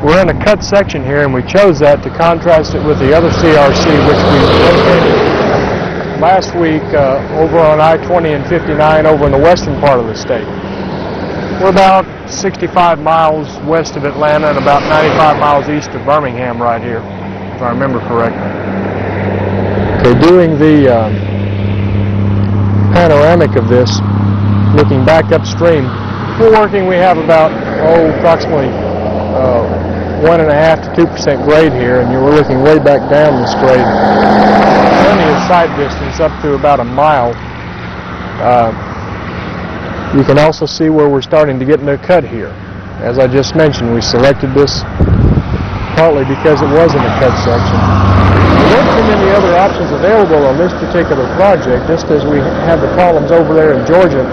We're in a cut section here, and we chose that to contrast it with the other CRC, which we located last week over on I-20 and 59 over in the western part of the state. We're about 65 miles west of Atlanta and about 95 miles east of Birmingham right here, if I remember correctly. Okay, doing the panoramic of this, looking back upstream, we have about, approximately 1.5 to 2% grade here, and you're looking way back down this grade. Plenty of sight distance up to about a mile. You can also see where we're starting to get into a cut here. As I just mentioned, we selected this partly because it was in a cut section. There weren't too many other options available on this particular project, just as we had the problems over there in Georgia.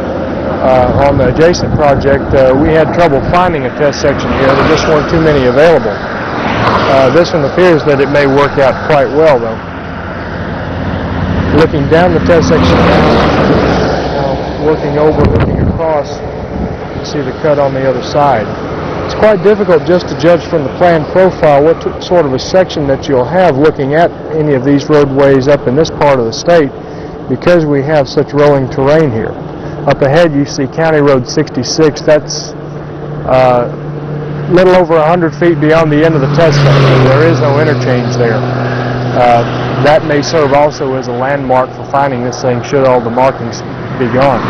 On the adjacent project, we had trouble finding a test section here. There just weren't too many available. This one appears that it may work out quite well, though. Looking down the test section now, looking across, you see the cut on the other side. It's quite difficult just to judge from the plan profile what sort of a section that you'll have looking at any of these roadways up in this part of the state, because we have such rolling terrain here. Up ahead you see County Road 66. That's a little over 100 feet beyond the end of the test section. There is no interchange there. That may serve also as a landmark for finding this thing should all the markings be gone.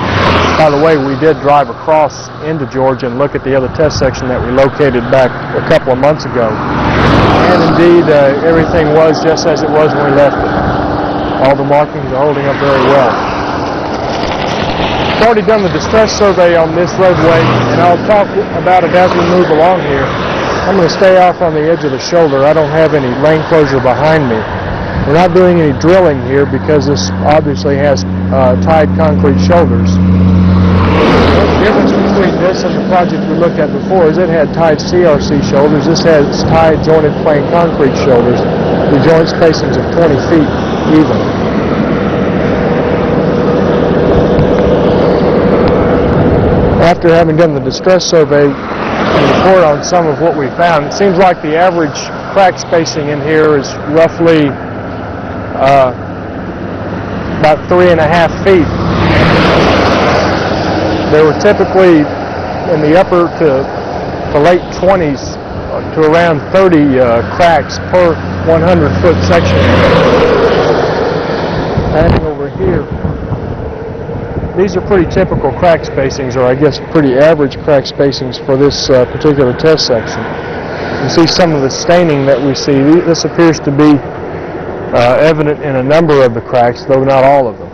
By the way, we did drive across into Georgia and look at the other test section that we located back a couple of months ago. And indeed, everything was just as it was when we left it. All the markings are holding up very well. I've already done the distress survey on this roadway, and I'll talk about it as we move along here. I'm going to stay off on the edge of the shoulder. I don't have any lane closure behind me. We're not doing any drilling here because this obviously has tied concrete shoulders. The difference between this and the project we looked at before is it had tied CRC shoulders. This has tied jointed plain concrete shoulders. The joint spacings of 20 feet even. After having done the distress survey and report on some of what we found, it seems like the average crack spacing in here is roughly about 3.5 feet. They were typically in the upper to late 20s to around 30 cracks per 100-foot section. Standing over here, these are pretty typical crack spacings, or I guess pretty average crack spacings for this particular test section. You see some of the staining that we see. This appears to be evident in a number of the cracks, though not all of them.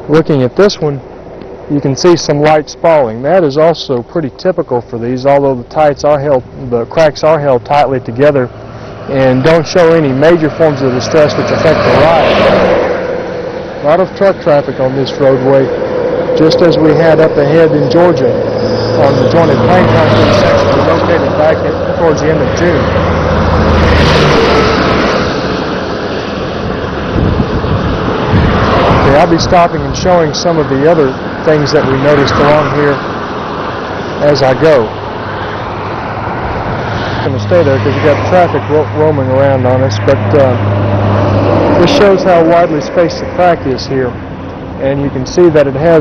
Looking at this one, you can see some light spalling. That is also pretty typical for these, although the cracks are held tightly together and don't show any major forms of distress which affect the ride. A lot of truck traffic on this roadway, just as we had up ahead in Georgia on the jointed plain concrete section we located back towards the end of June. Okay, I'll be stopping and showing some of the other things that we noticed along here as I go. I'm going to stay there because we've got traffic roaming around on us, but this shows how widely spaced the crack is here, and you can see that it has